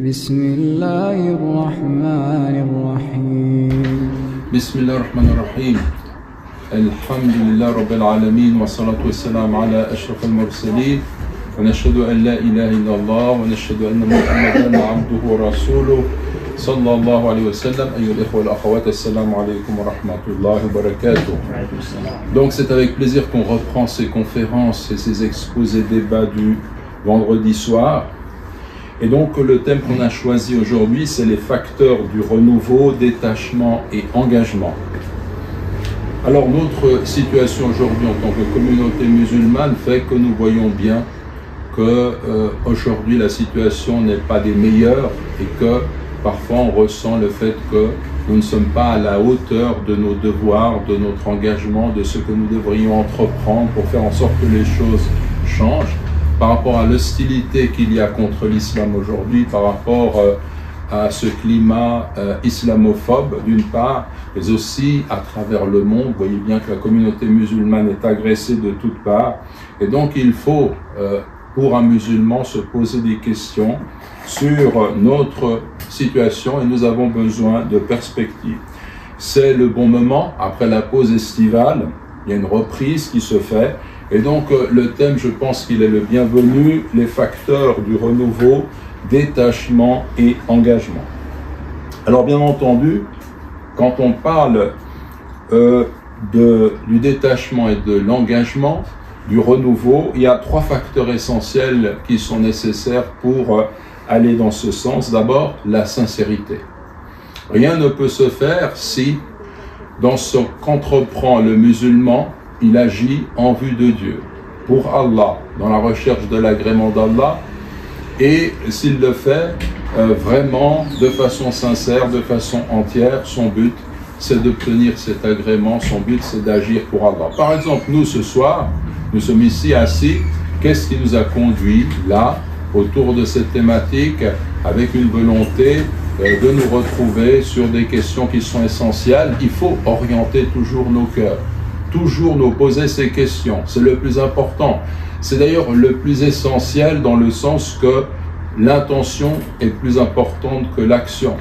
بسم الله الرحمن الرحيم بسم الله الرحمن الرحيم الحمد لله رب العالمين والصلاة والسلام على أشرف المرسلين ونشهد أن لا إله إلا الله ونشهد أن محمدا عبده ورسوله صلى الله عليه وسلم. أيها الإخوة والأخوات, السلام عليكم ورحمة الله وبركاته. Donc c'est avec plaisir qu'on reprend ces conférences et ces exposés débats du vendredi soir. Et donc le thème qu'on a choisi aujourd'hui, c'est les facteurs du renouveau, détachement et engagement. Alors notre situation aujourd'hui en tant que communauté musulmane fait que nous voyons bien que aujourd'hui la situation n'est pas des meilleures et que parfois on ressent le fait que nous ne sommes pas à la hauteur de nos devoirs, de notre engagement, de ce que nous devrions entreprendre pour faire en sorte que les choses changent. Par rapport à l'hostilité qu'il y a contre l'islam aujourd'hui, par rapport à ce climat islamophobe d'une part, mais aussi à travers le monde. Vous voyez bien que la communauté musulmane est agressée de toutes parts. Et donc il faut, pour un musulman, se poser des questions sur notre situation et nous avons besoin de perspectives. C'est le bon moment, après la pause estivale, il y a une reprise qui se fait. Et donc le thème, je pense qu'il est le bienvenu, les facteurs du renouveau, détachement et engagement. Alors bien entendu, quand on parle du détachement et de l'engagement, du renouveau, il y a trois facteurs essentiels qui sont nécessaires pour aller dans ce sens. D'abord, la sincérité. Rien ne peut se faire si, dans ce qu'entreprend le musulman, il agit en vue de Dieu, pour Allah, dans la recherche de l'agrément d'Allah, et s'il le fait vraiment de façon sincère, de façon entière, son but c'est d'obtenir cet agrément, son but c'est d'agir pour Allah. Par exemple, nous ce soir, nous sommes ici assis, qu'est-ce qui nous a conduit là, autour de cette thématique, avec une volonté de nous retrouver sur des questions qui sont essentielles? Il faut orienter toujours nos cœurs. Toujours nous poser ces questions, c'est le plus important. C'est d'ailleurs le plus essentiel dans le sens que l'intention est plus importante que l'action.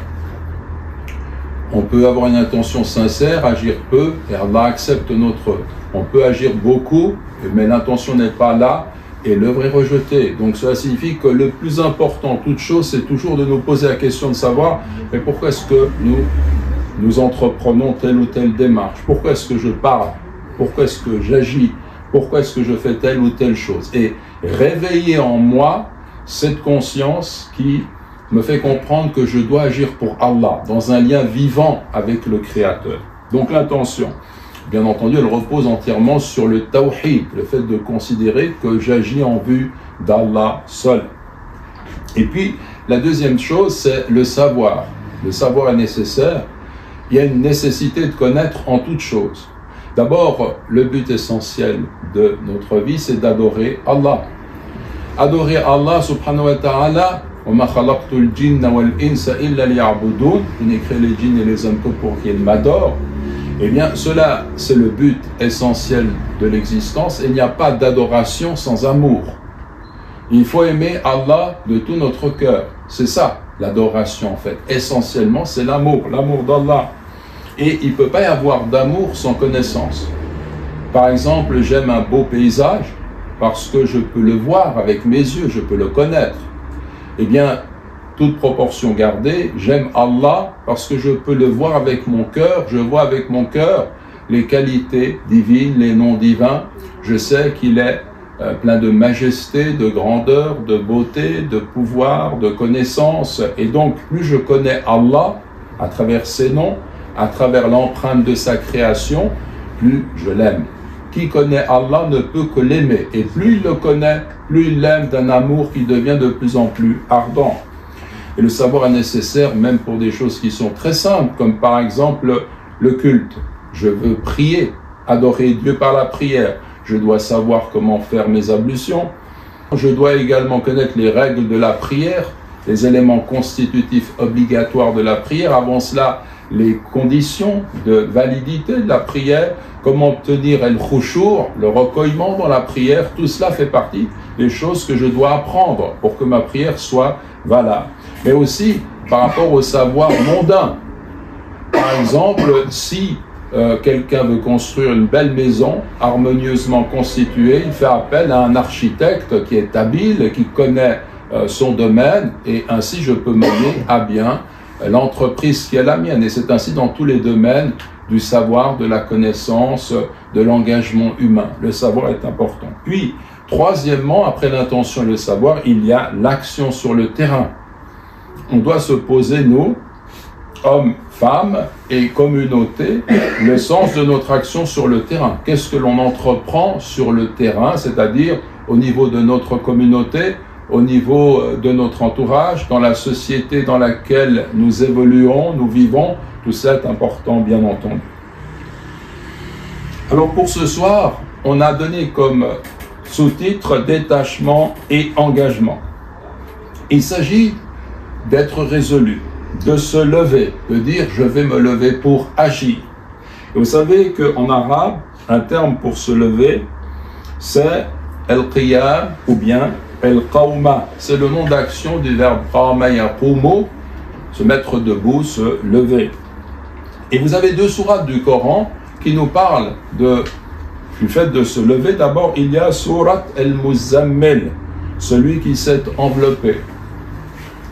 On peut avoir une intention sincère, agir peu, et Allah accepte notre. On peut agir beaucoup, mais l'intention n'est pas là, et l'œuvre est rejetée. Donc cela signifie que le plus important, toute chose, c'est toujours de nous poser la question de savoir, mais pourquoi est-ce que nous entreprenons telle ou telle démarche? Pourquoi est-ce que je parle? Pourquoi est-ce que j'agis? Pourquoi est-ce que je fais telle ou telle chose? Et réveiller en moi cette conscience qui me fait comprendre que je dois agir pour Allah, dans un lien vivant avec le Créateur. Donc l'intention, bien entendu, elle repose entièrement sur le tawhid, le fait de considérer que j'agis en vue d'Allah seul. Et puis, la deuxième chose, c'est le savoir. Le savoir est nécessaire. Il y a une nécessité de connaître en toute chose. D'abord, le but essentiel de notre vie, c'est d'adorer Allah. Adorer Allah subhanahu wa ta'ala, je n'ai créé les djinns et les hommes que pour qu'ils m'adorent. Eh bien, cela, c'est le but essentiel de l'existence. Il n'y a pas d'adoration sans amour. Il faut aimer Allah de tout notre cœur. C'est ça, l'adoration en fait. Essentiellement, c'est l'amour d'Allah. Et il ne peut pas y avoir d'amour sans connaissance. Par exemple, j'aime un beau paysage parce que je peux le voir avec mes yeux, je peux le connaître. Eh bien, toute proportion gardée, j'aime Allah parce que je peux le voir avec mon cœur, je vois avec mon cœur les qualités divines, les noms divins. Je sais qu'il est plein de majesté, de grandeur, de beauté, de pouvoir, de connaissance. Et donc, plus je connais Allah à travers ses noms, à travers l'empreinte de sa création, plus je l'aime. Qui connaît Allah ne peut que l'aimer. Et plus il le connaît, plus il l'aime d'un amour qui devient de plus en plus ardent. Et le savoir est nécessaire même pour des choses qui sont très simples, comme par exemple le culte. Je veux prier, adorer Dieu par la prière. Je dois savoir comment faire mes ablutions. Je dois également connaître les règles de la prière, les éléments constitutifs obligatoires de la prière. Avant cela, les conditions de validité de la prière, comment obtenir el khushu', le recueillement dans la prière, tout cela fait partie des choses que je dois apprendre pour que ma prière soit valable. mais aussi par rapport au savoir mondain. Par exemple, si quelqu'un veut construire une belle maison harmonieusement constituée, il fait appel à un architecte qui est habile, qui connaît son domaine, et ainsi je peux mener à bien l'entreprise qui est la mienne. Et c'est ainsi dans tous les domaines du savoir, de la connaissance, de l'engagement humain. Le savoir est important. Puis, troisièmement, après l'intention et le savoir, il y a l'action sur le terrain. On doit se poser, nous, hommes, femmes et communautés, le sens de notre action sur le terrain. Qu'est-ce que l'on entreprend sur le terrain, c'est-à-dire au niveau de notre communauté, au niveau de notre entourage, dans la société dans laquelle nous évoluons, nous vivons, tout ça est important, bien entendu. Alors pour ce soir, on a donné comme sous-titre « Détachement et engagement ». Il s'agit d'être résolu, de se lever, de dire « je vais me lever pour agir ». Et vous savez qu'en arabe, un terme pour se lever, c'est « el-qiyam » ou bien « el-qawma ». C'est le nom d'action du verbe « qawma yaqumu », se mettre debout, se lever. Et vous avez deux sourates du Coran qui nous parlent du fait de se lever. D'abord, il y a Surat al-Muzammil, celui qui s'est enveloppé.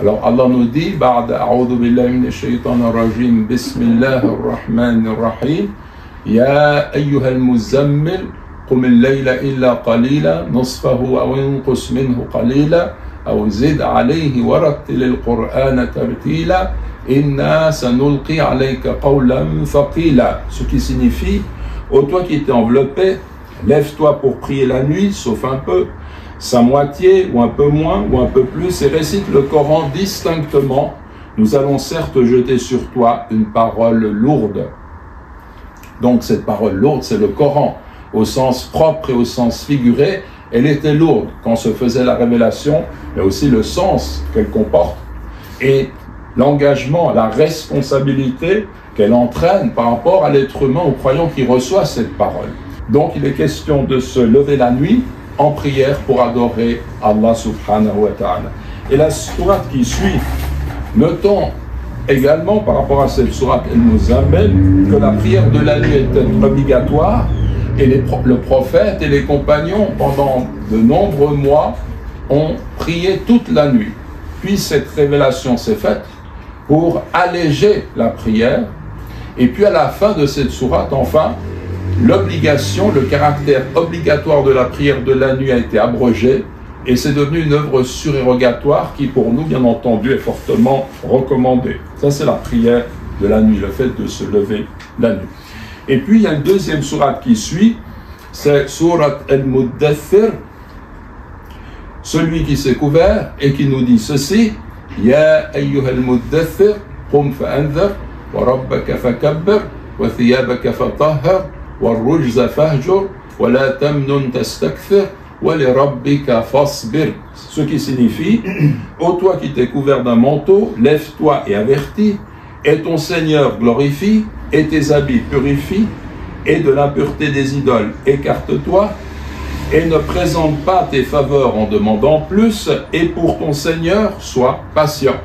Alors Allah nous dit, Ba'da a'udhu billahi minash shaytanir rajim, bismillahir rahmanir rahim, Ya ayyuhal muzammil, qum al-layla illa qalila, nisfahu aw inqus minhu qalila, aw zid alayhi wa rattil al-Qur'ana tartila, inna sanulqi alayka qawlan thaqila. Ce qui signifie, ô toi qui t'es enveloppé, lève-toi pour prier la nuit, sauf un peu, sa moitié, ou un peu moins, ou un peu plus, et récite le Coran distinctement. Nous allons certes jeter sur toi une parole lourde. Donc cette parole lourde, c'est le Coran. Au sens propre et au sens figuré, elle était lourde quand se faisait la révélation, mais aussi le sens qu'elle comporte, et l'engagement, la responsabilité qu'elle entraîne par rapport à l'être humain, au croyant qui reçoit cette parole. Donc il est question de se lever la nuit en prière pour adorer Allah subhanahu wa ta'ala. Et la sourate qui suit, notons également par rapport à cette sourate Al-Muzammil que la prière de la nuit est obligatoire, et le prophète et les compagnons pendant de nombreux mois ont prié toute la nuit. Puis cette révélation s'est faite pour alléger la prière, et puis à la fin de cette sourate, enfin, l'obligation, le caractère obligatoire de la prière de la nuit a été abrogé, et c'est devenu une œuvre surérogatoire qui, pour nous, bien entendu, est fortement recommandée. Ça, c'est la prière de la nuit, le fait de se lever la nuit. Et puis, il y a une deuxième sourate qui suit, c'est Surat Al-Muddathir, celui qui s'est couvert et qui nous dit ceci, Ya ayyuhal muddathir, qum fa'anzir, wa rabbaka fakabbir, wa thiyabaka fatahhir, wa rujza fahjur, wa la tamnun tastakthir, wa li rabbika fasbir. Ce qui signifie, ô toi qui t'es couvert d'un manteau, lève-toi et avertis, et ton Seigneur glorifie, et tes habits purifie, et de l'impureté des idoles écarte-toi, et ne présente pas tes faveurs en demandant plus, et pour ton Seigneur, sois patient.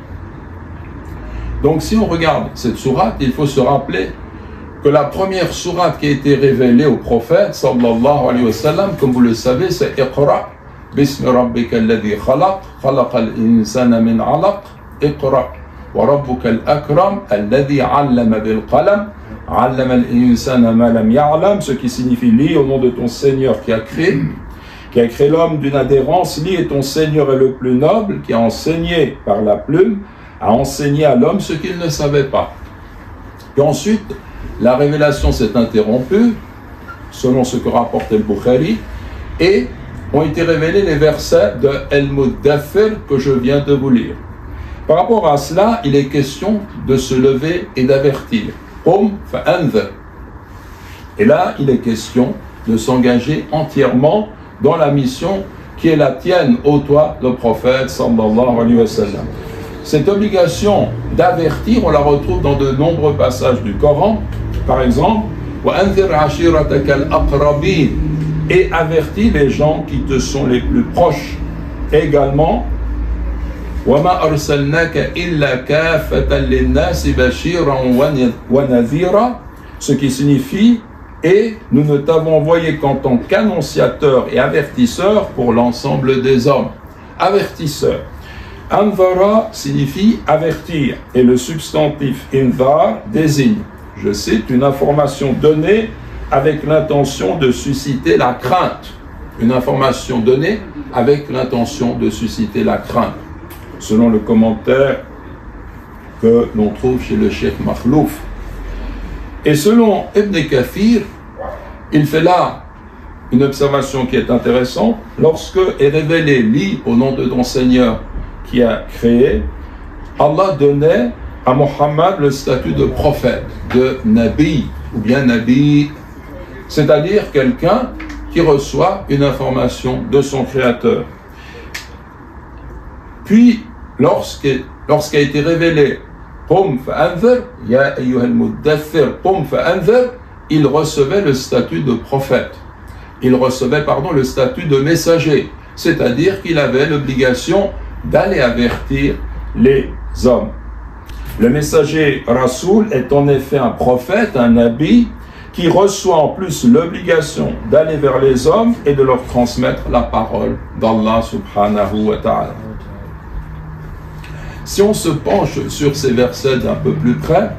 Donc si on regarde cette sourate, il faut se rappeler que la première sourate qui a été révélée au prophète, sallallahu alayhi wa sallam, comme vous le savez, c'est Iqra, Bismi rabbika alladhi khalaq, khalaqal insana min alaq, Iqra, wa rabbuka al-akram, alladhi allama bil qalam, allama al-insana ma lam ya'lam, ce qui signifie lis au nom de ton Seigneur qui a créé l'homme d'une adhérence, lis et ton Seigneur est le plus noble, qui a enseigné par la plume, a enseigné à l'homme ce qu'il ne savait pas. Et ensuite, la révélation s'est interrompue, selon ce que rapporte El-Bukhari, et ont été révélés les versets de El-Muddathir que je viens de vous lire. Par rapport à cela, il est question de se lever et d'avertir. Qum fa'anzir. Et là, il est question de s'engager entièrement dans la mission qui est la tienne, ô toi, le prophète, sallallahu alayhi wa sallam. Cette obligation d'avertir, on la retrouve dans de nombreux passages du Coran. Par exemple, وَأَنذِرْ عَشِيرَتَكَ الْأَقْرَبِينَ, et avertis les gens qui te sont les plus proches. Également, وَمَا أَرْسَلْنَاكَ إِلَّا كَافَّةً لِلنَّاسِ بَشِيرًا وَنَذِيرًا, ce qui signifie et nous ne t'avons envoyé qu'en tant qu'annonciateur et avertisseur pour l'ensemble des hommes. Avertisseur. Anvara signifie avertir et le substantif invar désigne, je cite, une information donnée avec l'intention de susciter la crainte. Une information donnée avec l'intention de susciter la crainte. Selon le commentaire que l'on trouve chez le Cheikh Makhlouf. Et selon Ibn Kathir, il fait là une observation qui est intéressante. Lorsque est révélé, lis au nom de ton Seigneur qui a créé, Allah donnait à Mohammed le statut de prophète, de Nabi, ou bien Nabi, c'est-à-dire quelqu'un qui reçoit une information de son Créateur. Puis, lorsqu'a été révélé Qum fa'anzir, ya ayyuhal muddaththir, Qum fa'anzir, il recevait le statut de prophète. Il recevait, le statut de messager, c'est-à-dire qu'il avait l'obligation d'aller avertir les hommes. Le messager Rasoul est en effet un prophète, un nabi, qui reçoit en plus l'obligation d'aller vers les hommes et de leur transmettre la parole d'Allah subhanahu wa ta'ala. Si on se penche sur ces versets d'un peu plus près,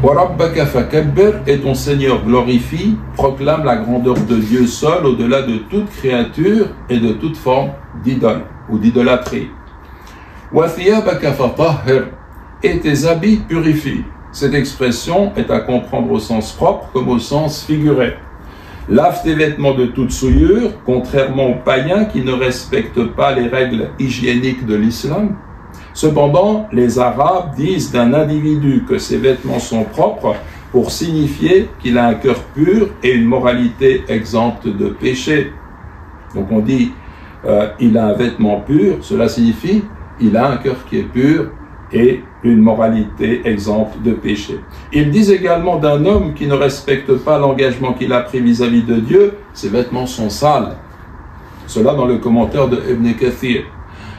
وَرَبَّكَ فَكَبِّرْ, et ton Seigneur glorifie, proclame la grandeur de Dieu seul au-delà de toute créature et de toute forme d'idole ou d'idolâtrie. وَثِيَابَكَ فَطَهِّرْ, et tes habits purifient. Cette expression est à comprendre au sens propre comme au sens figuré. Lave tes vêtements de toute souillure, contrairement aux païens qui ne respectent pas les règles hygiéniques de l'islam. Cependant, les Arabes disent d'un individu que ses vêtements sont propres pour signifier qu'il a un cœur pur et une moralité exempte de péché. Donc on dit il a un vêtement pur, cela signifie il a un cœur qui est pur et une moralité exempte de péché. Ils disent également d'un homme qui ne respecte pas l'engagement qu'il a pris vis-à-vis de Dieu, ses vêtements sont sales. Cela dans le commentaire de Ibn Kathir.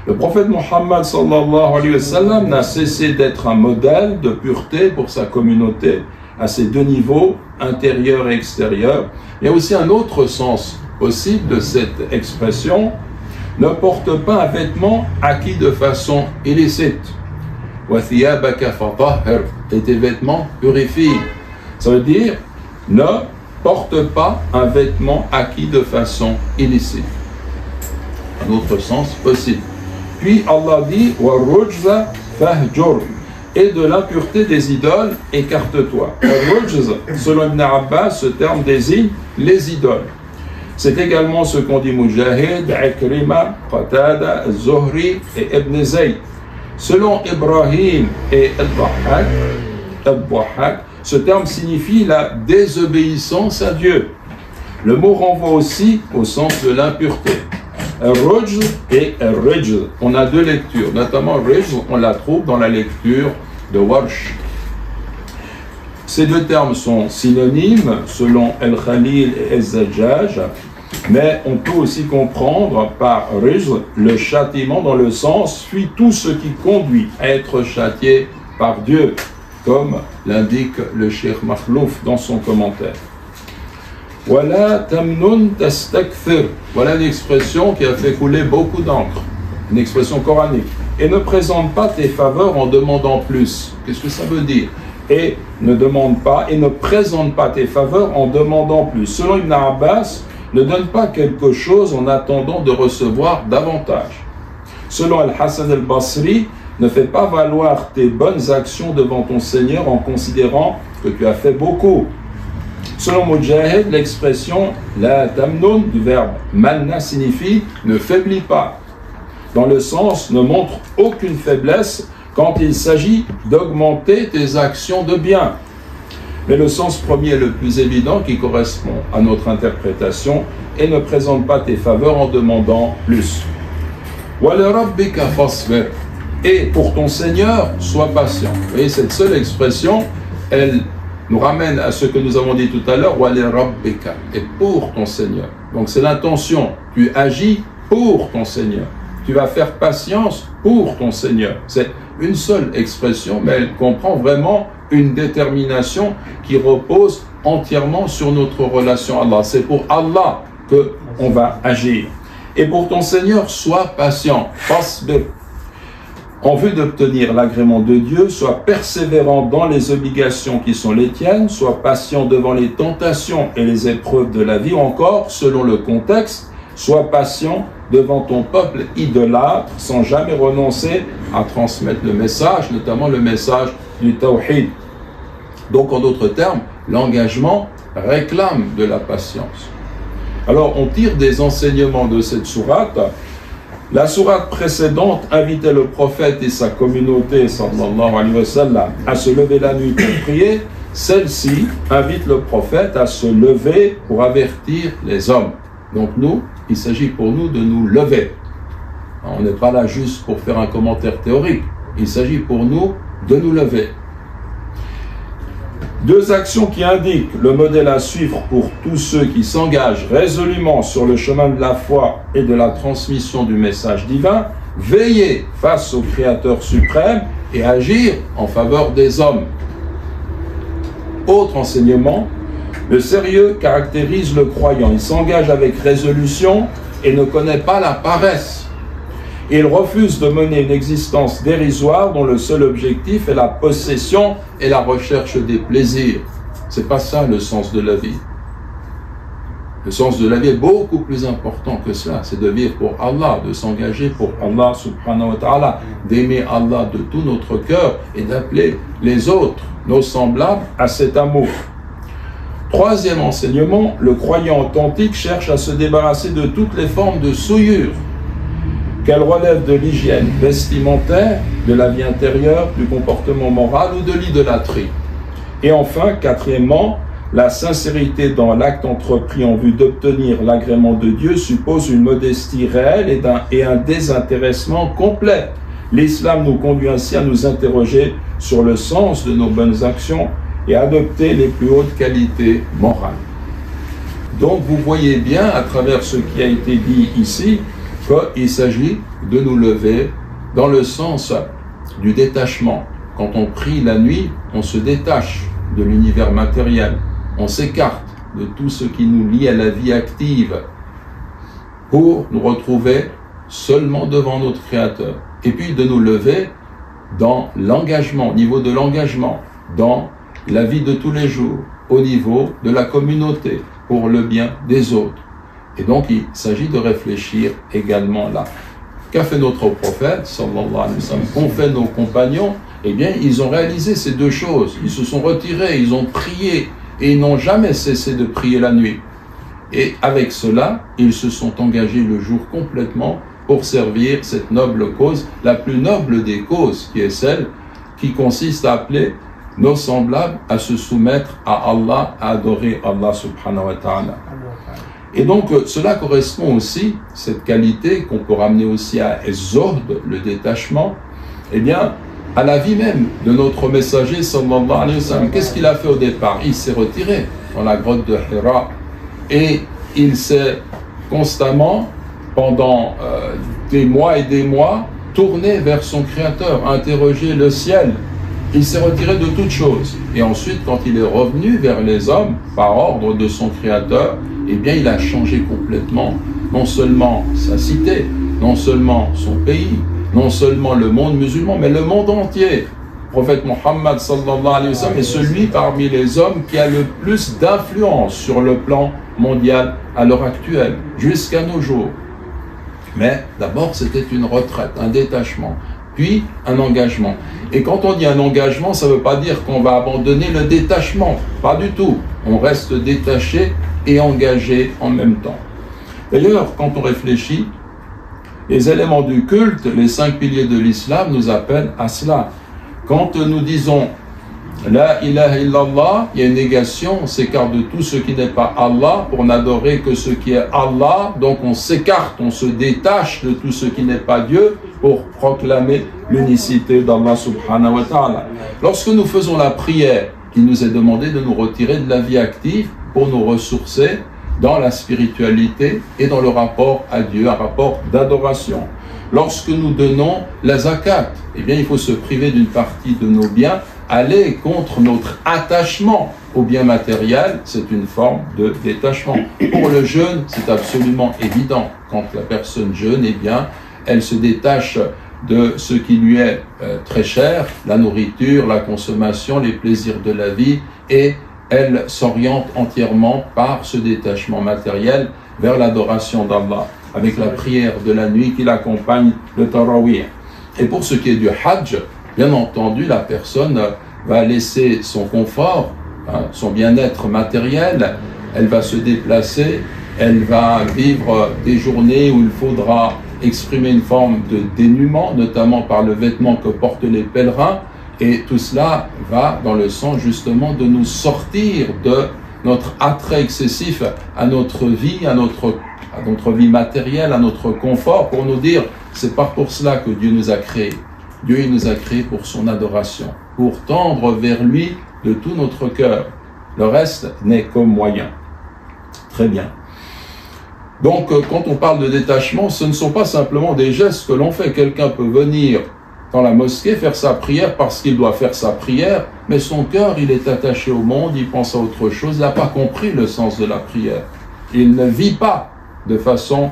Le prophète Mohammed sallallahu alayhi wa sallam n'a cessé d'être un modèle de pureté pour sa communauté à ces deux niveaux, intérieur et extérieur. Il y a aussi un autre sens possible de cette expression. Ne porte pas un vêtement acquis de façon illicite. Et tes vêtements purifient. Ça veut dire, ne porte pas un vêtement acquis de façon illicite. Un autre sens possible. Puis Allah dit, et de l'impureté des idoles, écarte-toi. Selon Ibn Abbas, ce terme désigne les idoles. C'est également ce qu'ont dit Mujahid, Ikrima, Qatada, Zuhri et Ibn Zayd. Selon Ibrahim et Al-Dhahhak, ce terme signifie la désobéissance à Dieu. Le mot renvoie aussi au sens de l'impureté. Rujz et Rijz. On a deux lectures, notamment Rijz, on la trouve dans la lecture de Warsh. Ces deux termes sont synonymes selon El-Khalil et El-Zajjaj, mais on peut aussi comprendre par Rijz le châtiment dans le sens « fuis tout ce qui conduit à être châtié par Dieu », comme l'indique le Cheikh Makhlouf dans son commentaire. Voilà tamnun tastakthir. Voilà une expression qui a fait couler beaucoup d'encre, une expression coranique. Et ne présente pas tes faveurs en demandant plus. Qu'est-ce que ça veut dire? Et ne demande pas et ne présente pas tes faveurs en demandant plus. Selon Ibn Abbas, ne donne pas quelque chose en attendant de recevoir davantage. Selon Al-Hassan al-Basri, ne fais pas valoir tes bonnes actions devant ton Seigneur en considérant que tu as fait beaucoup. Selon Mujahid, l'expression la tamnun du verbe manna signifie ne faiblis pas, dans le sens ne montre aucune faiblesse quand il s'agit d'augmenter tes actions de bien. Mais le sens premier est le plus évident qui correspond à notre interprétation et ne présente pas tes faveurs en demandant plus. Et pour ton Seigneur, sois patient. Vous voyez, cette seule expression, elle nous ramène à ce que nous avons dit tout à l'heure, et pour ton Seigneur. Donc c'est l'intention, tu agis pour ton Seigneur. tu vas faire patience pour ton Seigneur. C'est une seule expression, mais elle comprend vraiment une détermination qui repose entièrement sur notre relation à Allah. C'est pour Allah qu'on va agir. Et pour ton Seigneur, sois patient. Fasbir. En vue d'obtenir l'agrément de Dieu, sois persévérant dans les obligations qui sont les tiennes, sois patient devant les tentations et les épreuves de la vie, ou encore, selon le contexte, sois patient devant ton peuple idolâtre, sans jamais renoncer à transmettre le message, notamment le message du tawhid. Donc, en d'autres termes, l'engagement réclame de la patience. Alors, on tire des enseignements de cette sourate. La sourate précédente invitait le prophète et sa communauté, sallallahu alayhi wa sallam, à se lever la nuit pour prier. Celle-ci invite le prophète à se lever pour avertir les hommes. Donc nous, il s'agit pour nous de nous lever. On n'est pas là juste pour faire un commentaire théorique. Il s'agit pour nous de nous lever. Deux actions qui indiquent le modèle à suivre pour tous ceux qui s'engagent résolument sur le chemin de la foi et de la transmission du message divin, veiller face au Créateur suprême et agir en faveur des hommes. Autre enseignement, le sérieux caractérise le croyant. Il s'engage avec résolution et ne connaît pas la paresse. Il refuse de mener une existence dérisoire dont le seul objectif est la possession et la recherche des plaisirs. C'est pas ça le sens de la vie. Le sens de la vie est beaucoup plus important que cela. C'est de vivre pour Allah, de s'engager pour Allah subhanahu wa ta'ala, d'aimer Allah de tout notre cœur et d'appeler les autres, nos semblables, à cet amour. Troisième enseignement, le croyant authentique cherche à se débarrasser de toutes les formes de souillure, qu'elle relève de l'hygiène vestimentaire, de la vie intérieure, du comportement moral ou de l'idolâtrie. Et enfin, quatrièmement, la sincérité dans l'acte entrepris en vue d'obtenir l'agrément de Dieu suppose une modestie réelle et un désintéressement complet. L'islam nous conduit ainsi à nous interroger sur le sens de nos bonnes actions et à adopter les plus hautes qualités morales. Donc vous voyez bien à travers ce qui a été dit ici, qu'il s'agit de nous lever dans le sens du détachement. Quand on prie la nuit, on se détache de l'univers matériel. On s'écarte de tout ce qui nous lie à la vie active pour nous retrouver seulement devant notre Créateur. Et puis de nous lever dans l'engagement, au niveau de l'engagement, dans la vie de tous les jours, au niveau de la communauté, pour le bien des autres. Et donc, il s'agit de réfléchir également là. Qu'a fait notre prophète, sallallahu alayhi wa sallam? Qu'ont fait nos compagnons? Eh bien, ils ont réalisé ces deux choses. Ils se sont retirés, ils ont prié, et ils n'ont jamais cessé de prier la nuit. Et avec cela, ils se sont engagés le jour complètement pour servir cette noble cause, la plus noble des causes, qui est celle qui consiste à appeler nos semblables à se soumettre à Allah, à adorer Allah subhanahu wa ta'ala. Et donc, cela correspond aussi, cette qualité qu'on peut ramener aussi à Zuhd, le détachement, eh bien, à la vie même de notre messager, sallallahu alayhi wa sallam. Qu'est-ce qu'il a fait au départ? Il s'est retiré dans la grotte de Hira et il s'est constamment, pendant des mois et des mois, tourné vers son Créateur, interrogé le ciel. Il s'est retiré de toutes choses. Et ensuite, quand il est revenu vers les hommes, par ordre de son Créateur, eh bien, il a changé complètement, non seulement sa cité, non seulement son pays, non seulement le monde musulman, mais le monde entier. Le prophète Mohammed sallallahu alayhi wa sallam est celui parmi les hommes qui a le plus d'influence sur le plan mondial à l'heure actuelle, jusqu'à nos jours. Mais d'abord, c'était une retraite, un détachement, puis un engagement. Et quand on dit un engagement, ça ne veut pas dire qu'on va abandonner le détachement, pas du tout. On reste détaché et engagé en même temps. D'ailleurs, quand on réfléchit, les éléments du culte, les 5 piliers de l'islam nous appellent à cela. Quand nous disons La ilaha illallah, il y a une négation, on s'écarte de tout ce qui n'est pas Allah pour n'adorer que ce qui est Allah. Donc on s'écarte, on se détache de tout ce qui n'est pas Dieu pour proclamer l'unicité d'Allah subhanahu wa ta'ala. Lorsque nous faisons la prière, il nous est demandé de nous retirer de la vie active pour nous ressourcer dans la spiritualité et dans le rapport à Dieu, un rapport d'adoration. Lorsque nous donnons la zakat, eh bien, il faut se priver d'une partie de nos biens, aller contre notre attachement aux biens matériels, c'est une forme de détachement. Pour le jeûne, c'est absolument évident. Quand la personne jeûne, eh bien, elle se détache de ce qui lui est très cher, la nourriture, la consommation, les plaisirs de la vie, et elle s'oriente entièrement par ce détachement matériel vers l'adoration d'Allah, avec la prière de la nuit qui l'accompagne, le tarawih. Et pour ce qui est du hajj, bien entendu, la personne va laisser son confort, son bien-être matériel, elle va se déplacer, elle va vivre des journées où il faudra exprimer une forme de dénuement, notamment par le vêtement que portent les pèlerins, et tout cela va dans le sens justement de nous sortir de notre attrait excessif à notre vie, à notre vie matérielle, à notre confort, pour nous dire, c'est pas pour cela que Dieu nous a créés. Dieu il nous a créés pour son adoration, pour tendre vers lui de tout notre cœur. Le reste n'est qu'un moyen. Très bien. Donc, quand on parle de détachement, ce ne sont pas simplement des gestes que l'on fait. Quelqu'un peut venir dans la mosquée faire sa prière parce qu'il doit faire sa prière, mais son cœur, il est attaché au monde, il pense à autre chose, il n'a pas compris le sens de la prière. Il ne vit pas de façon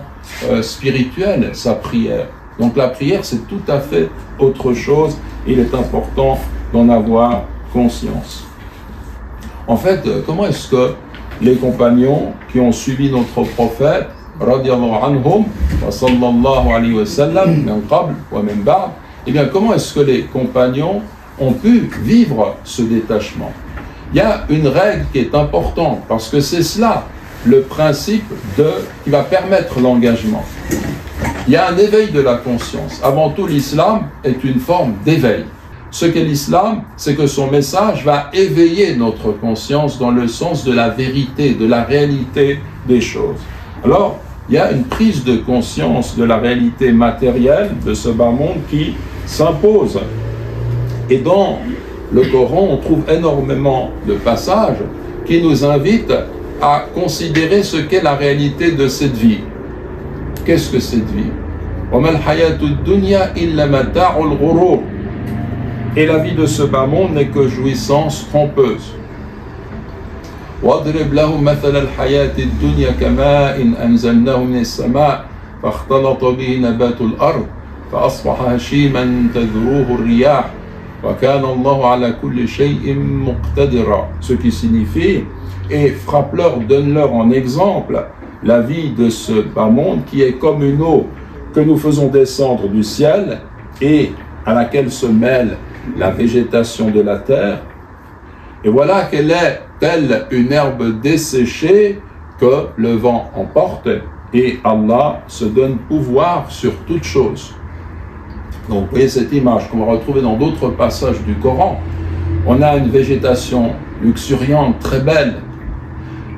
spirituelle sa prière. Donc la prière, c'est tout à fait autre chose. Il est important d'en avoir conscience. En fait, comment est-ce que les compagnons qui ont suivi notre prophète, radiallahu anhum, wa sallallahu alayhi wa sallam, min qabl wa min ba'd, eh bien, comment est-ce que les compagnons ont pu vivre ce détachement? Il y a une règle qui est importante, parce que c'est cela, le principe qui va permettre l'engagement. Il y a un éveil de la conscience. Avant tout, l'islam est une forme d'éveil. Ce qu'est l'islam, c'est que son message va éveiller notre conscience dans le sens de la vérité, de la réalité des choses. Alors, il y a une prise de conscience de la réalité matérielle de ce bas monde qui s'impose. Et dans le Coran, on trouve énormément de passages qui nous invitent à considérer ce qu'est la réalité de cette vie. Qu'est-ce que cette vie? Et la vie de ce bas monde n'est que jouissance trompeuse. وَاضْرِبْ لَهُمْ مَثَلَ الْحَيَاةِ الدُّنْيَا كَمَاءٍ أَنْزَلْنَاهُ مِنَ السَّمَاءِ فَاخْتَلَطَ بِهِ نَبَاتُ الْأَرْضِ فَأَصْبَحَ هَشِيمًا تَذْرُوهُ الرِّيَاحُ وَكَانَ اللَّهُ عَلَى كُلِّ شَيْءٍ مُقْتَدِرًا. Ce qui signifie, et frappe-leur, donne-leur en exemple la vie de ce bas monde qui est comme une eau que nous faisons descendre du ciel et à laquelle se mêle la végétation de la terre. Et voilà qu'elle est telle une herbe desséchée que le vent emporte, et Allah se donne pouvoir sur toute chose. Donc vous voyez cette image qu'on va retrouver dans d'autres passages du Coran. On a une végétation luxuriante, très belle.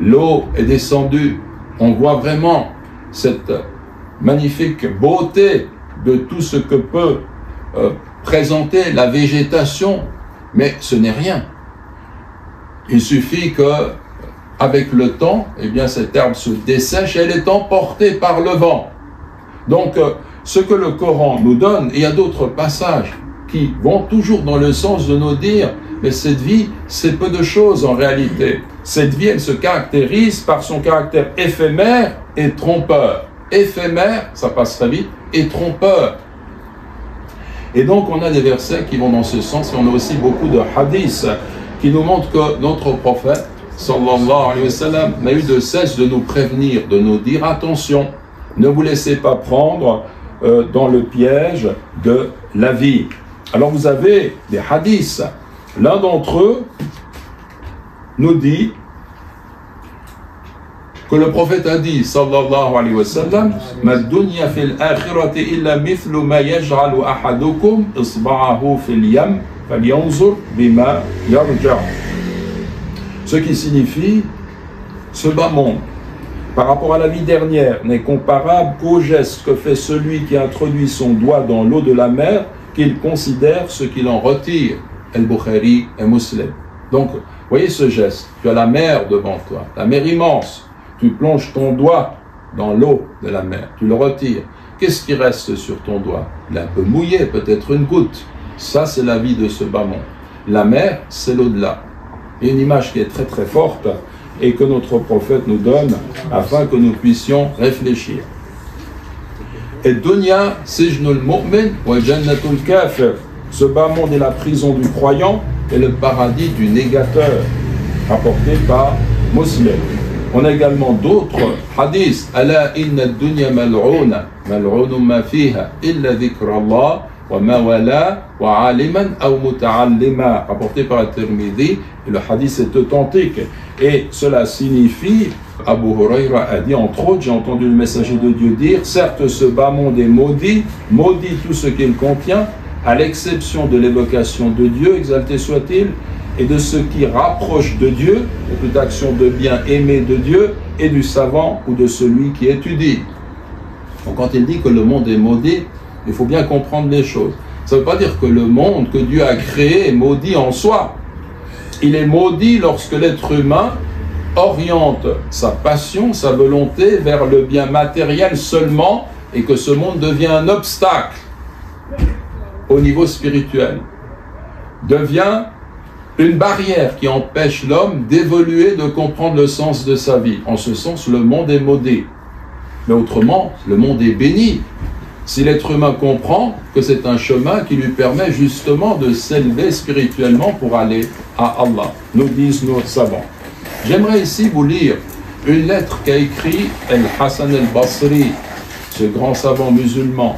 L'eau est descendue. On voit vraiment cette magnifique beauté de tout ce que peut présenter la végétation, mais ce n'est rien. Il suffit que, avec le temps, eh bien, cette herbe se dessèche et elle est emportée par le vent. Donc, ce que le Coran nous donne, et il y a d'autres passages qui vont toujours dans le sens de nous dire, mais cette vie, c'est peu de choses en réalité. Cette vie, elle se caractérise par son caractère éphémère et trompeur. Éphémère, ça passe très vite, et trompeur. Et donc, on a des versets qui vont dans ce sens, et on a aussi beaucoup de hadiths qui nous montrent que notre prophète, sallallahu alayhi wa sallam, n'a eu de cesse de nous prévenir, de nous dire attention, ne vous laissez pas prendre dans le piège de la vie. Alors vous avez des hadiths. L'un d'entre eux nous dit que le prophète a dit, sallallahu alayhi wa sallam, ma dunya fil akhirati illa mithlu ma yaj'alu ahadukum isba'ahu fil yam falyanzur bima yarja. Ce qui signifie, ce bas monde, par rapport à la vie dernière, n'est comparable qu'au geste que fait celui qui introduit son doigt dans l'eau de la mer, qu'il considère ce qu'il en retire. Al-Bukhari et Muslim. Donc, voyez ce geste. Tu as la mer devant toi, la mer immense. Tu plonges ton doigt dans l'eau de la mer, tu le retires. qu'est-ce qui reste sur ton doigt? Il est un peu mouillé, peut-être une goutte. Ça, c'est la vie de ce bas monde. La mer, c'est l'au-delà. Et une image qui est très très forte et que notre prophète nous donne afin que nous puissions réfléchir. Et dunya sijnul mu'min wa jannatul kafir. Ce bas monde est la prison du croyant et le paradis du négateur, rapporté par Muslim. On a également d'autres hadiths. Ala inna ad-dunya mal'una, mal'unun ma fiha illa dhikrallah wa ma wala wa aliman aw muta'allima, rapporté par At-Tirmidhi. Et le hadith est authentique. Et cela signifie, Abu Huraira a dit, entre autres, j'ai entendu le messager de Dieu dire, certes ce bas monde est maudit, maudit tout ce qu'il contient, à l'exception de l'évocation de Dieu, exalté soit-il, et de ce qui rapproche de Dieu, de toute action de bien aimé de Dieu, et du savant ou de celui qui étudie. Donc quand il dit que le monde est maudit, il faut bien comprendre les choses. Ça ne veut pas dire que le monde que Dieu a créé est maudit en soi. Il est maudit lorsque l'être humain oriente sa passion, sa volonté vers le bien matériel seulement, et que ce monde devient un obstacle au niveau spirituel, devient une barrière qui empêche l'homme d'évoluer, de comprendre le sens de sa vie. En ce sens, le monde est maudit. Mais autrement, le monde est béni. Si l'être humain comprend que c'est un chemin qui lui permet justement de s'élever spirituellement pour aller à Allah, nous disent nos savants. J'aimerais ici vous lire une lettre qu'a écrit Al-Hassan al-Basri, ce grand savant musulman.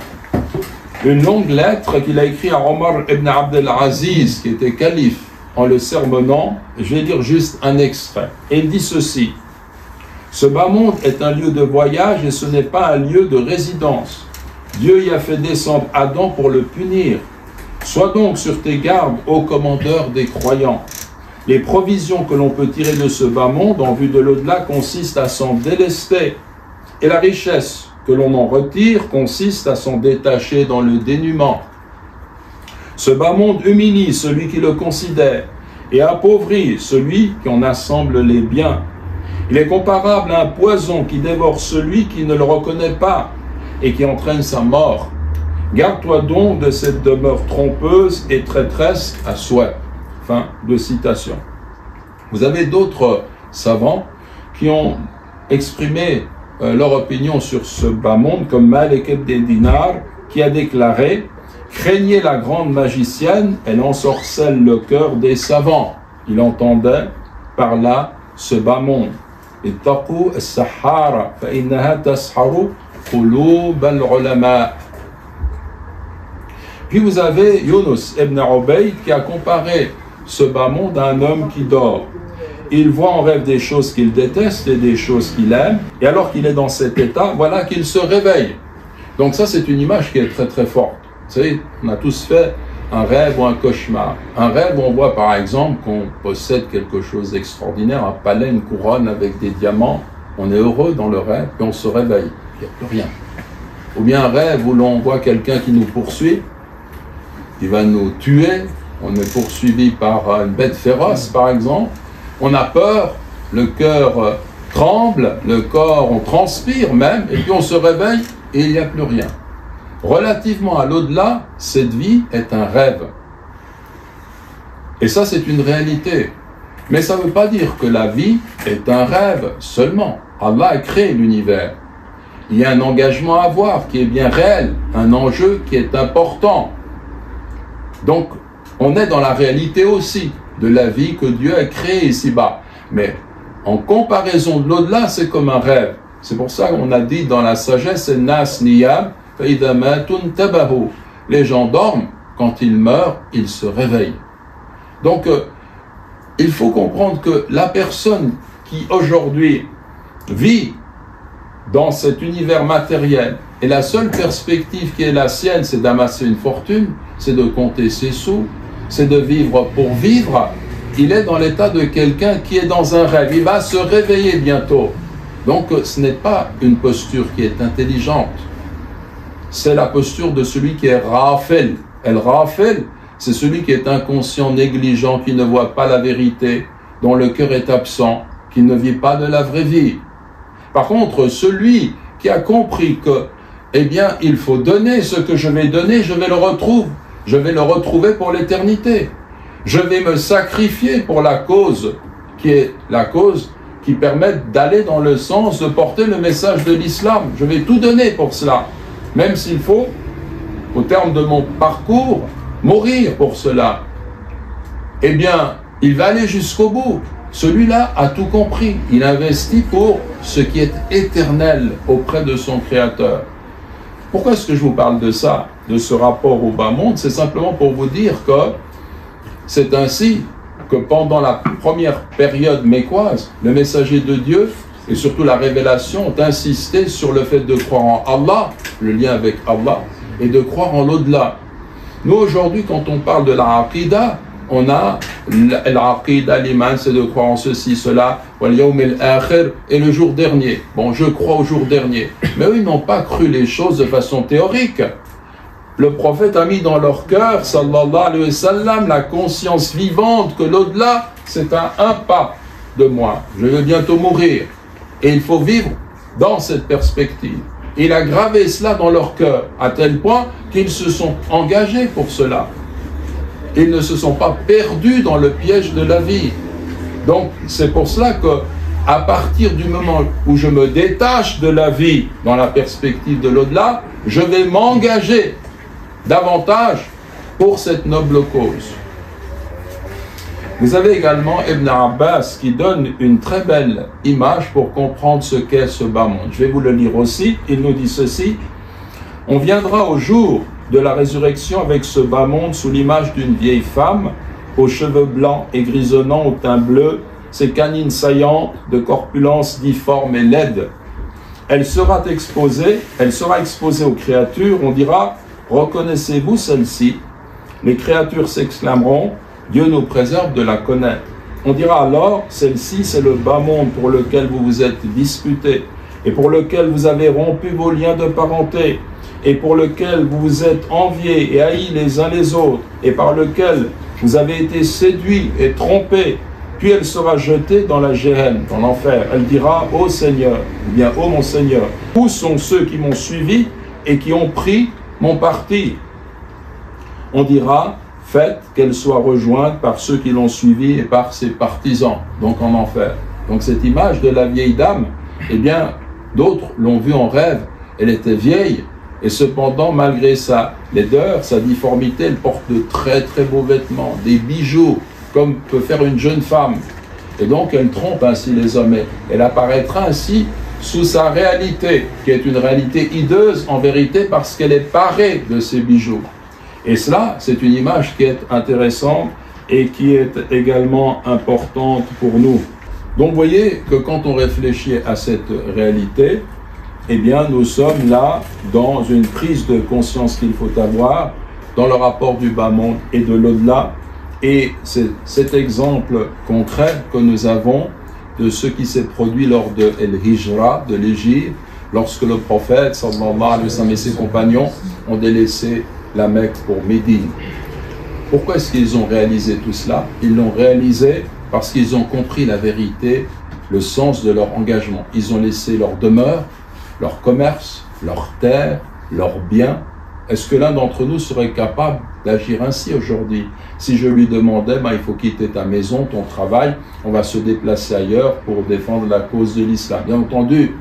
Une longue lettre qu'il a écrite à Omar ibn Abd al-Aziz, qui était calife, en le sermonnant. Je vais lire juste un extrait. Et il dit ceci: ce bas monde est un lieu de voyage et ce n'est pas un lieu de résidence. Dieu y a fait descendre Adam pour le punir. Sois donc sur tes gardes, ô commandeur des croyants. Les provisions que l'on peut tirer de ce bas monde en vue de l'au-delà consistent à s'en délester. Et la richesse que l'on en retire consiste à s'en détacher dans le dénuement. Ce bas monde humilie celui qui le considère et appauvrit celui qui en assemble les biens. Il est comparable à un poison qui dévore celui qui ne le reconnaît pas et qui entraîne sa mort. Garde-toi donc de cette demeure trompeuse et traîtresse à souhait. Fin de citation. Vous avez d'autres savants qui ont exprimé leur opinion sur ce bas monde, comme Malik ibn Dinar, qui a déclaré: craignez la grande magicienne, elle ensorcelle le cœur des savants. Il entendait par là ce bas monde. Ittaqu as-sahara fa innaha tasharu qulub al-ulama. Puis vous avez Yunus ibn Ubayd qui a comparé ce bas monde à un homme qui dort. Il voit en rêve des choses qu'il déteste et des choses qu'il aime, et alors qu'il est dans cet état, voilà qu'il se réveille. Donc ça, c'est une image qui est très très forte. Vous savez, on a tous fait un rêve ou un cauchemar. Un rêve où on voit par exemple qu'on possède quelque chose d'extraordinaire, un palais, une couronne avec des diamants. On est heureux dans le rêve, puis on se réveille. Il n'y a plus rien. Ou bien un rêve où l'on voit quelqu'un qui nous poursuit, qui va nous tuer. On est poursuivi par une bête féroce par exemple. On a peur, le cœur tremble, le corps, on transpire même, et puis on se réveille et il n'y a plus rien. Relativement à l'au-delà, cette vie est un rêve. Et ça, c'est une réalité. Mais ça ne veut pas dire que la vie est un rêve seulement. Allah a créé l'univers. Il y a un engagement à avoir qui est bien réel, un enjeu qui est important. Donc, on est dans la réalité aussi de la vie que Dieu a créée ici-bas. Mais en comparaison de l'au-delà, c'est comme un rêve. C'est pour ça qu'on a dit dans la sagesse, nas niyam, les gens dorment, quand ils meurent, ils se réveillent. Donc, il faut comprendre que la personne qui aujourd'hui vit dans cet univers matériel, et la seule perspective qui est la sienne, c'est d'amasser une fortune, c'est de compter ses sous, c'est de vivre pour vivre, il est dans l'état de quelqu'un qui est dans un rêve. Il va se réveiller bientôt. Donc ce n'est pas une posture qui est intelligente. C'est la posture de celui qui est rafel. El rafel, c'est celui qui est inconscient, négligent, qui ne voit pas la vérité, dont le cœur est absent, qui ne vit pas de la vraie vie. Par contre, celui qui a compris que eh bien, il faut donner ce que je vais donner, je vais le retrouver pour l'éternité. Je vais me sacrifier pour la cause qui est la cause qui permet d'aller dans le sens de porter le message de l'islam. Je vais tout donner pour cela, même s'il faut, au terme de mon parcours, mourir pour cela. Eh bien, il va aller jusqu'au bout. Celui-là a tout compris. Il investit pour ce qui est éternel auprès de son Créateur. Pourquoi est-ce que je vous parle de ça, de ce rapport au bas monde? C'est simplement pour vous dire que c'est ainsi que pendant la première période mécoise, le messager de Dieu et surtout la révélation ont insisté sur le fait de croire en Allah, le lien avec Allah, et de croire en l'au-delà. Nous aujourd'hui, quand on parle de la aqidah, on a l'aqidah, l'iman, c'est de croire en ceci, cela, et le jour dernier. Bon, je crois au jour dernier. Mais eux, ils n'ont pas cru les choses de façon théorique. Le prophète a mis dans leur cœur, sallallahu alayhi wa sallam, la conscience vivante que l'au-delà, c'est un pas de moi. Je vais bientôt mourir. Et il faut vivre dans cette perspective. Il a gravé cela dans leur cœur, à tel point qu'ils se sont engagés pour cela. Ils ne se sont pas perdus dans le piège de la vie. Donc, c'est pour cela que, à partir du moment où je me détache de la vie dans la perspective de l'au-delà, je vais m'engager davantage pour cette noble cause. Vous avez également Ibn Abbas qui donne une très belle image pour comprendre ce qu'est ce bas monde. Je vais vous le lire aussi. Il nous dit ceci: on viendra au jour de la résurrection avec ce bas monde sous l'image d'une vieille femme aux cheveux blancs et grisonnants au teint bleu, ses canines saillantes, de corpulence difforme et laide. Elle sera exposée aux créatures. On dira: reconnaissez-vous celle-ci? Les créatures s'exclameront: Dieu nous préserve de la connaître. On dira alors: celle-ci, c'est le bas monde pour lequel vous vous êtes disputés et pour lequel vous avez rompu vos liens de parenté et pour lequel vous vous êtes enviés et haïs les uns les autres et par lequel vous avez été séduits et trompés. Puis elle sera jetée dans la Géhenne, dans l'enfer. Elle dira: ô Seigneur, ou bien ô mon Seigneur, où sont ceux qui m'ont suivi et qui ont pris mon parti? On dira: faites qu'elle soit rejointe par ceux qui l'ont suivi et par ses partisans, donc en enfer. Donc cette image de la vieille dame, eh bien, d'autres l'ont vue en rêve. Elle était vieille, et cependant, malgré sa laideur, sa difformité, elle porte de très très beaux vêtements, des bijoux, comme peut faire une jeune femme. Et donc elle trompe ainsi les hommes. Elle apparaîtra ainsi sous sa réalité, qui est une réalité hideuse en vérité parce qu'elle est parée de ces bijoux. Et cela, c'est une image qui est intéressante et qui est également importante pour nous. Donc vous voyez que quand on réfléchit à cette réalité, eh bien nous sommes là dans une prise de conscience qu'il faut avoir dans le rapport du bas monde et de l'au-delà. Et c'est cet exemple concret que nous avons de ce qui s'est produit lors de El-Hijra, de l'Égypte, lorsque le prophète, sallallahu alayhi wa sallam, et ses compagnons ont délaissé la Mecque pour Médine. Pourquoi est-ce qu'ils ont réalisé tout cela? Ils l'ont réalisé parce qu'ils ont compris la vérité, le sens de leur engagement. Ils ont laissé leur demeure, leur commerce, leur terre, leurs biens. Est-ce que l'un d'entre nous serait capable d'agir ainsi aujourd'hui? Si je lui demandais, il faut quitter ta maison, ton travail, on va se déplacer ailleurs pour défendre la cause de l'islam. Bien entendu,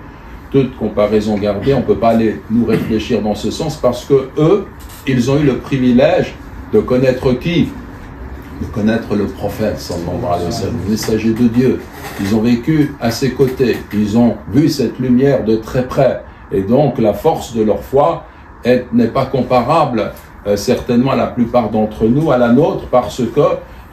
toute comparaison gardée, on ne peut pas aller nous réfléchir dans ce sens parce que eux, ils ont eu le privilège de connaître qui? De connaître le prophète, sallallahu alayhi wa sallam, le messager de Dieu. Ils ont vécu à ses côtés, ils ont vu cette lumière de très près. Et donc la force de leur foi n'est pas comparable, certainement à la plupart d'entre nous, à la nôtre, parce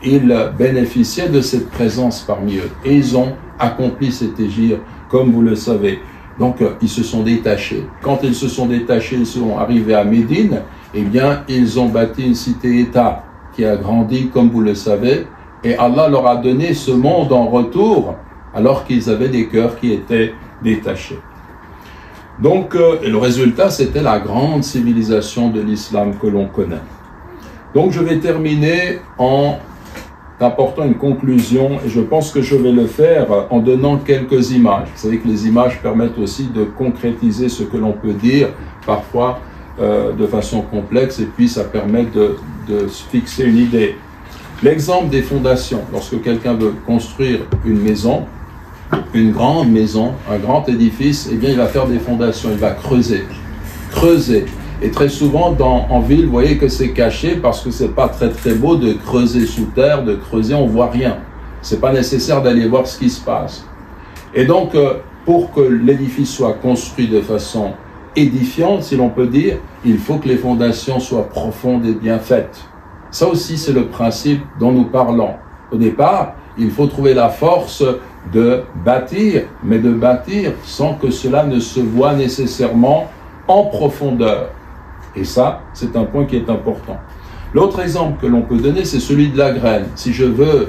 qu'ils bénéficiaient de cette présence parmi eux. Et ils ont accompli cet hégire, comme vous le savez. Donc ils se sont détachés. Quand ils se sont détachés, ils sont arrivés à Médine, eh bien ils ont bâti une cité-État qui a grandi, comme vous le savez, et Allah leur a donné ce monde en retour, alors qu'ils avaient des cœurs qui étaient détachés. Donc, et le résultat, c'était la grande civilisation de l'islam que l'on connaît. Donc, je vais terminer en important, une conclusion, et je pense que je vais le faire en donnant quelques images. Vous savez que les images permettent aussi de concrétiser ce que l'on peut dire, parfois de façon complexe, et puis ça permet de se fixer une idée. L'exemple des fondations, lorsque quelqu'un veut construire une maison, une grande maison, un grand édifice, eh bien il va faire des fondations, il va creuser. Et très souvent, en ville, vous voyez que c'est caché parce que c'est pas très très beau de creuser sous terre, de creuser, on voit rien. C'est pas nécessaire d'aller voir ce qui se passe. Et donc, pour que l'édifice soit construit de façon édifiante, si l'on peut dire, il faut que les fondations soient profondes et bien faites. Ça aussi, c'est le principe dont nous parlons. Au départ, il faut trouver la force de bâtir, mais de bâtir sans que cela ne se voie nécessairement en profondeur. Et ça, c'est un point qui est important. L'autre exemple que l'on peut donner, c'est celui de la graine. Si je veux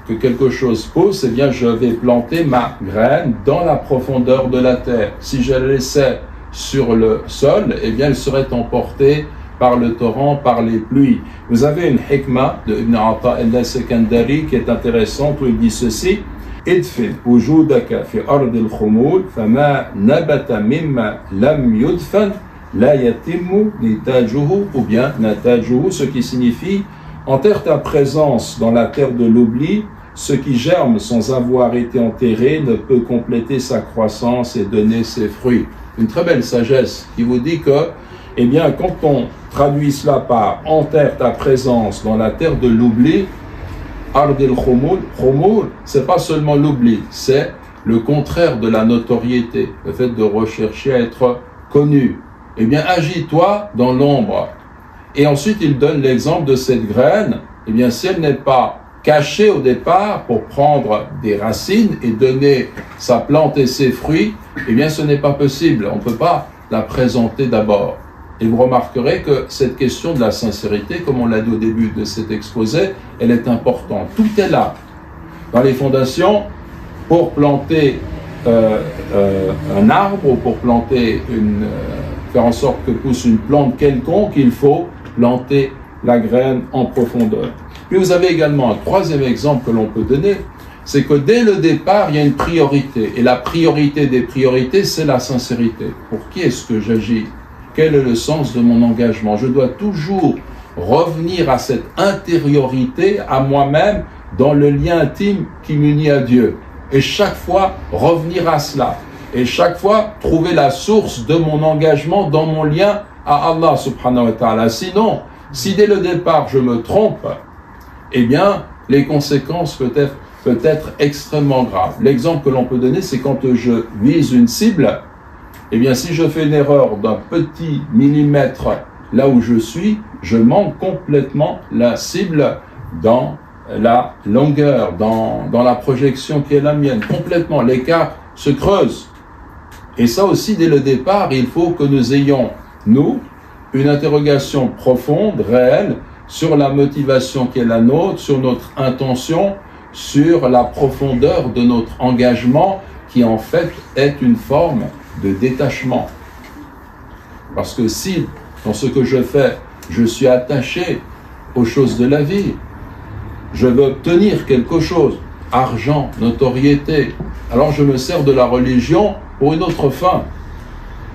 que quelque chose pousse, eh bien, je vais planter ma graine dans la profondeur de la terre. Si je la laissais sur le sol, eh bien, elle serait emportée par le torrent, par les pluies. Vous avez une hikmah de Ibn Ata al-Sekandari qui est intéressante où il dit ceci: idfin wujudaka fi ard al-khumul fama nabata mimma lam yudfan la yatimmu nitajuhu, ou bien natajuhu, ce qui signifie enterre ta présence dans la terre de l'oubli, ce qui germe sans avoir été enterré ne peut compléter sa croissance et donner ses fruits. Une très belle sagesse qui vous dit que, eh bien, quand on traduit cela par enterre ta présence dans la terre de l'oubli, ard al-khumul, c'est pas seulement l'oubli, c'est le contraire de la notoriété, le fait de rechercher à être connu. Eh bien, agis-toi dans l'ombre. Et ensuite, il donne l'exemple de cette graine. Eh bien, si elle n'est pas cachée au départ pour prendre des racines et donner sa plante et ses fruits, eh bien, ce n'est pas possible. On ne peut pas la présenter d'abord. Et vous remarquerez que cette question de la sincérité, comme on l'a dit au début de cet exposé, elle est importante. Tout est là. Dans les fondations, pour planter un arbre ou pour planter faire en sorte que pousse une plante quelconque, il faut planter la graine en profondeur. Puis vous avez également un troisième exemple que l'on peut donner, c'est que dès le départ, il y a une priorité. Et la priorité des priorités, c'est la sincérité. Pour qui est-ce que j'agis? Quel est le sens de mon engagement? Je dois toujours revenir à cette intériorité, à moi-même, dans le lien intime qui m'unit à Dieu. Et chaque fois, revenir à cela. Et chaque fois, trouver la source de mon engagement dans mon lien à Allah subhanahu wa ta'ala. Sinon, si dès le départ je me trompe, eh bien, les conséquences peuvent être extrêmement graves. L'exemple que l'on peut donner, c'est quand je vise une cible, eh bien, si je fais une erreur d'un petit millimètre là où je suis, je manque complètement la cible dans la longueur, dans la projection qui est la mienne. Complètement, l'écart se creuse. Et ça aussi, dès le départ, il faut que nous ayons, nous, une interrogation profonde, réelle, sur la motivation qui est la nôtre, sur notre intention, sur la profondeur de notre engagement, qui en fait est une forme de détachement. Parce que si, dans ce que je fais, je suis attaché aux choses de la vie, je veux obtenir quelque chose, argent, notoriété, alors je me sers de la religion pour une autre fin.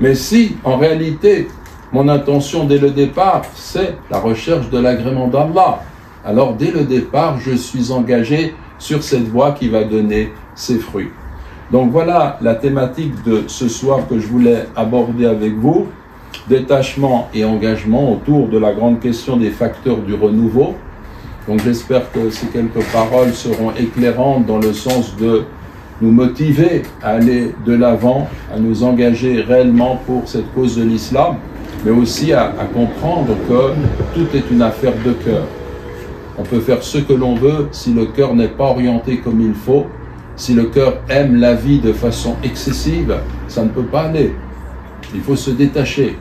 Mais si, en réalité, mon intention dès le départ, c'est la recherche de l'agrément d'Allah, alors dès le départ, je suis engagé sur cette voie qui va donner ses fruits. Donc voilà la thématique de ce soir que je voulais aborder avec vous, détachement et engagement autour de la grande question des facteurs du renouveau. Donc j'espère que ces quelques paroles seront éclairantes dans le sens de nous motiver à aller de l'avant, à nous engager réellement pour cette cause de l'islam, mais aussi à comprendre que tout est une affaire de cœur. On peut faire ce que l'on veut si le cœur n'est pas orienté comme il faut, si le cœur aime la vie de façon excessive, ça ne peut pas aller. Il faut se détacher.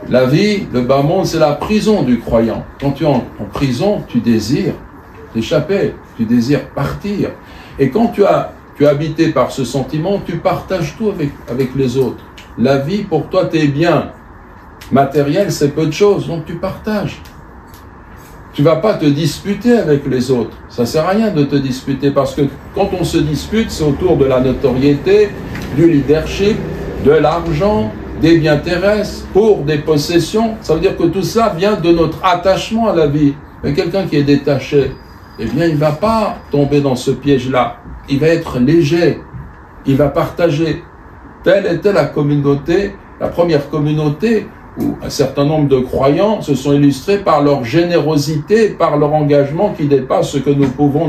La vie, le bas monde, c'est la prison du croyant. Quand tu es en prison, tu désires t'échapper, tu désires partir. Et quand tu es habité par ce sentiment, tu partages tout avec les autres. La vie, pour toi, tes biens matériels, c'est peu de choses, donc tu partages. Tu vas pas te disputer avec les autres. Ça sert à rien de te disputer parce que quand on se dispute, c'est autour de la notoriété, du leadership, de l'argent, des biens terrestres, pour des possessions. Ça veut dire que tout ça vient de notre attachement à la vie. Mais quelqu'un qui est détaché, eh bien, il va pas tomber dans ce piège-là. Il va être léger. Il va partager. Telle était la communauté, la première communauté où un certain nombre de croyants se sont illustrés par leur générosité, par leur engagement qui dépasse ce que nous pouvons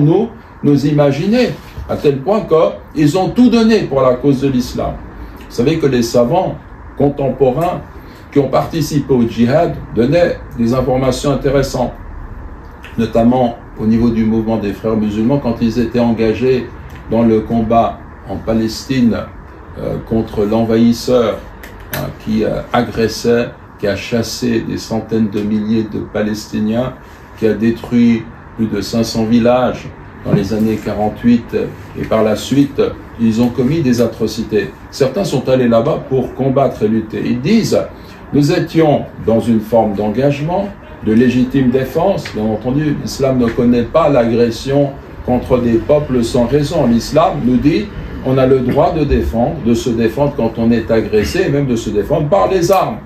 nous imaginer, à tel point qu'ils ont tout donné pour la cause de l'islam. Vous savez que les savants contemporains qui ont participé au djihad donnaient des informations intéressantes, notamment au niveau du mouvement des frères musulmans, quand ils étaient engagés dans le combat en Palestine contre l'envahisseur qui agressait, qui a chassé des centaines de milliers de Palestiniens, qui a détruit plus de 500 villages dans les années 48 et par la suite, ils ont commis des atrocités. Certains sont allés là-bas pour combattre et lutter. Ils disent, nous étions dans une forme d'engagement, de légitime défense. Bien entendu, l'islam ne connaît pas l'agression contre des peuples sans raison. L'islam nous dit, on a le droit de se défendre quand on est agressé, et même de se défendre par les armes.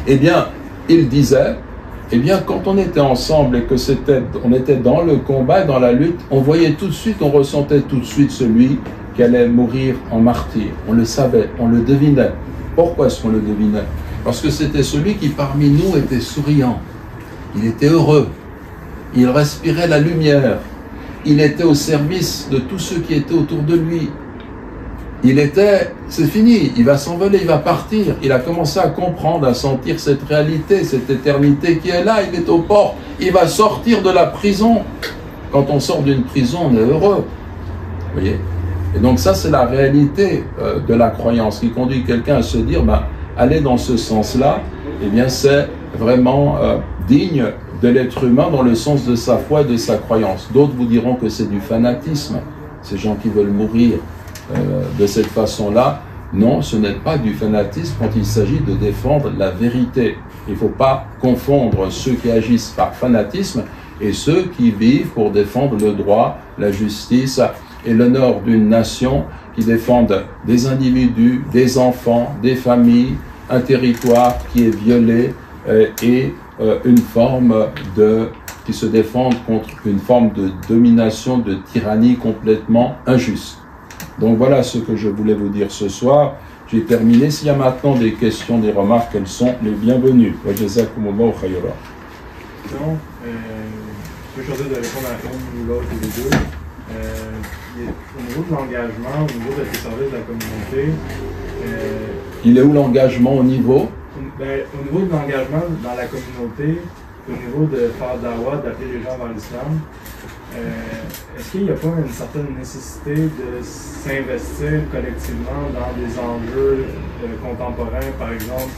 Eh bien, il disait, eh bien, quand on était ensemble et que on était dans le combat, dans la lutte, on voyait tout de suite, on ressentait tout de suite celui qui allait mourir en martyr. On le savait, on le devinait. Pourquoi est-ce qu'on le devinait? Parce que c'était celui qui parmi nous était souriant. Il était heureux. Il respirait la lumière. Il était au service de tous ceux qui étaient autour de lui. C'est fini, il va s'envoler, il va partir. Il a commencé à comprendre, à sentir cette réalité, cette éternité qui est là, il est aux portes. Il va sortir de la prison. Quand on sort d'une prison, on est heureux. Vous voyez? Et donc ça, c'est la réalité de la croyance qui conduit quelqu'un à se dire, aller dans ce sens-là, eh bien c'est vraiment digne de l'être humain dans le sens de sa foi et de sa croyance. D'autres vous diront que c'est du fanatisme, ces gens qui veulent mourir de cette façon-là. Non, ce n'est pas du fanatisme quand il s'agit de défendre la vérité. Il ne faut pas confondre ceux qui agissent par fanatisme et ceux qui vivent pour défendre le droit, la justice et l'honneur d'une nation, qui défendent des individus, des enfants, des familles, un territoire qui est violé et une forme qui se défendent contre une forme de domination, de tyrannie complètement injuste. Donc voilà ce que je voulais vous dire ce soir. J'ai terminé. S'il y a maintenant des questions, des remarques, elles sont les bienvenues. Wa jazakumullahu khayra. Donc, je peux choisir de répondre à une ou l'autre des deux. Au niveau de l'engagement, au niveau des services de la communauté, il est où l'engagement au niveau? Au niveau de l'engagement dans la communauté, au niveau de faire dawa, d'appeler les gens vers l'islam, est-ce qu'il n'y a pas une certaine nécessité de s'investir collectivement dans des enjeux contemporains, par exemple,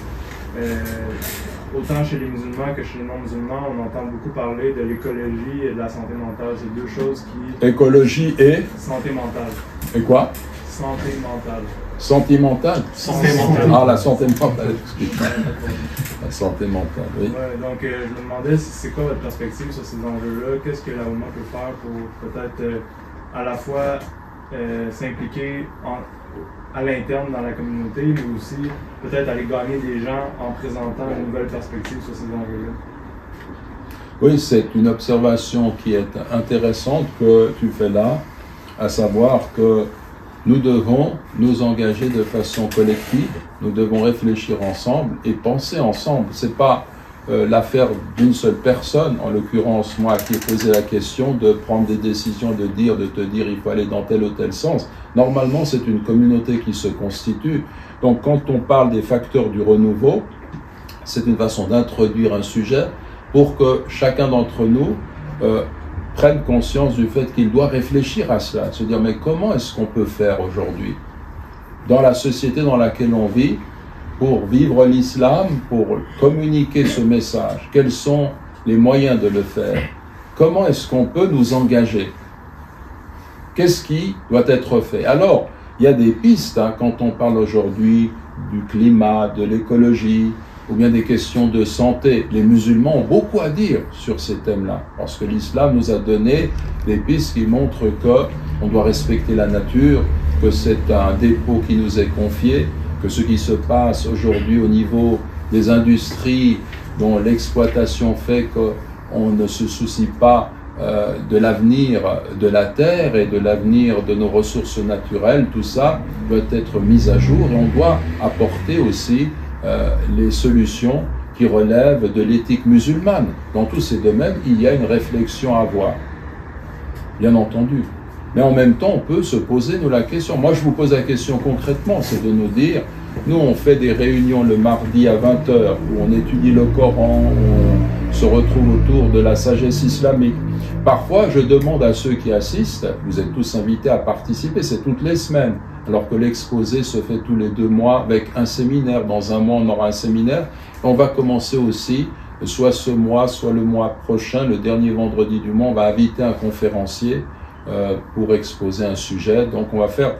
autant chez les musulmans que chez les non-musulmans, on entend beaucoup parler de l'écologie et de la santé mentale. C'est deux choses qui... Écologie et... Santé mentale. Et quoi? Santé mentale. Sentimentale? Santé mentale. Ah, la santé mentale, excuse-moi. La santé mentale, oui. Ouais, donc, je me demandais, c'est quoi votre perspective sur ces enjeux-là? Qu'est-ce que la OMA peut faire pour peut-être à la fois s'impliquer à l'interne dans la communauté, mais aussi peut-être aller gagner des gens en présentant une nouvelle perspective sur ces enjeux-là? Oui, c'est une observation qui est intéressante que tu fais là, à savoir que nous devons nous engager de façon collective, nous devons réfléchir ensemble et penser ensemble. Ce n'est pas l'affaire d'une seule personne, en l'occurrence moi qui ai posé la question, de prendre des décisions, de te dire il faut aller dans tel ou tel sens. Normalement, c'est une communauté qui se constitue. Donc quand on parle des facteurs du renouveau, c'est une façon d'introduire un sujet pour que chacun d'entre nous prenne conscience du fait qu'il doit réfléchir à cela, se dire mais comment est-ce qu'on peut faire aujourd'hui dans la société dans laquelle on vit pour vivre l'islam, pour communiquer ce message? Quels sont les moyens de le faire? Comment est-ce qu'on peut nous engager? Qu'est-ce qui doit être fait? Alors, il y a des pistes quand on parle aujourd'hui du climat, de l'écologie, ou bien des questions de santé. Les musulmans ont beaucoup à dire sur ces thèmes-là, parce que l'islam nous a donné des pistes qui montrent qu'on doit respecter la nature, que c'est un dépôt qui nous est confié, que ce qui se passe aujourd'hui au niveau des industries dont l'exploitation fait qu'on ne se soucie pas de l'avenir de la terre et de l'avenir de nos ressources naturelles, tout ça doit être mis à jour et on doit apporter aussi les solutions qui relèvent de l'éthique musulmane. Dans tous ces domaines, il y a une réflexion à avoir, bien entendu. Mais en même temps, on peut se poser nous la question. Moi, je vous pose la question concrètement, c'est de nous dire, nous, on fait des réunions le mardi à 20h où on étudie le Coran, on se retrouve autour de la sagesse islamique. Parfois, je demande à ceux qui assistent, vous êtes tous invités à participer, c'est toutes les semaines, alors que l'exposé se fait tous les 2 mois avec un séminaire. Dans un mois, on aura un séminaire. On va commencer aussi, soit ce mois, soit le mois prochain, le dernier vendredi du mois, on va inviter un conférencier pour exposer un sujet. Donc, on va faire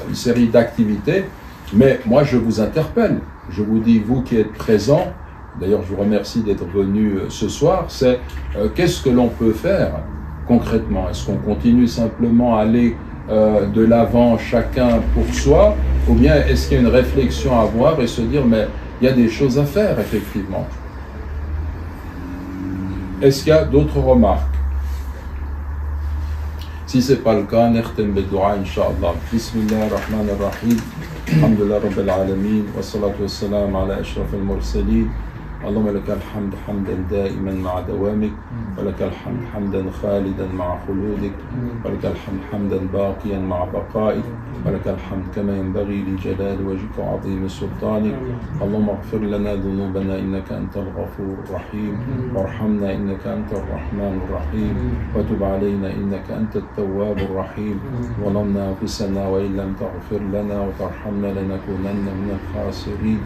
une série d'activités. Mais moi, je vous interpelle. Je vous dis, vous qui êtes présents, d'ailleurs, je vous remercie d'être venus ce soir, c'est qu'est-ce que l'on peut faire concrètement? Est-ce qu'on continue simplement à aller de l'avant chacun pour soi, ou bien est-ce qu'il y a une réflexion à avoir et se dire, mais il y a des choses à faire, effectivement. Est-ce qu'il y a d'autres remarques? Si ce n'est pas le cas, نختم بالدعاء إن شاء الله. بسم الله الرحمن الرحيم. الحمد لله رب العالمين والصلاة والسلام على أشرف المرسلين. اللهم لك الحمد حمدا دائما مع دوامك، ولك الحمد حمدا خالدا مع خلودك، ولك الحمد حمدا باقيا مع بقائك، ولك الحمد كما ينبغي لجلال وجهك وعظيم سلطانك. اللهم اغفر لنا ذنوبنا إنك أنت الغفور الرحيم، وارحمنا إنك أنت الرحمن الرحيم، وتب علينا إنك أنت التواب الرحيم. ظلمنا أنفسنا وإن لم تغفر لنا وترحمنا لنكونن من الخاسرين.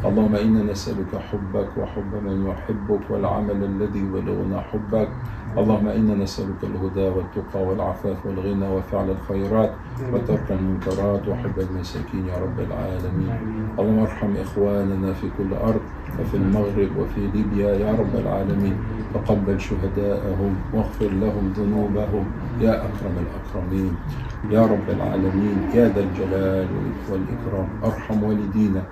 اللهم إنا نسألك حبك وحب من يحبك والعمل الذي يبلغنا حبك. اللهم إنا نسألك الهدى والتقى والعفاف والغنى وفعل الخيرات وترك المنكرات وحب المساكين يا رب العالمين. اللهم ارحم إخواننا في كل أرض وفي المغرب وفي ليبيا يا رب العالمين. تقبل شهداءهم واغفر لهم ذنوبهم يا أكرم الأكرمين يا رب العالمين يا ذا الجلال والإكرام. ارحم والدينا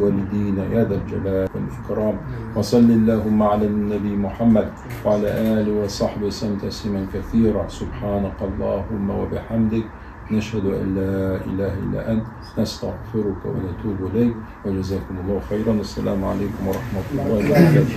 والدينا يا ذا الجلال والإكرام. وصل اللهم على النبي محمد وعلى آله وصحبه وسلم تسليما كثيرا. سبحانك اللهم وبحمدك نشهد أن لا إله إلا أنت نستغفرك ونتوب إليك وجزاكم الله خيرا. السلام عليكم ورحمة الله وبركاته.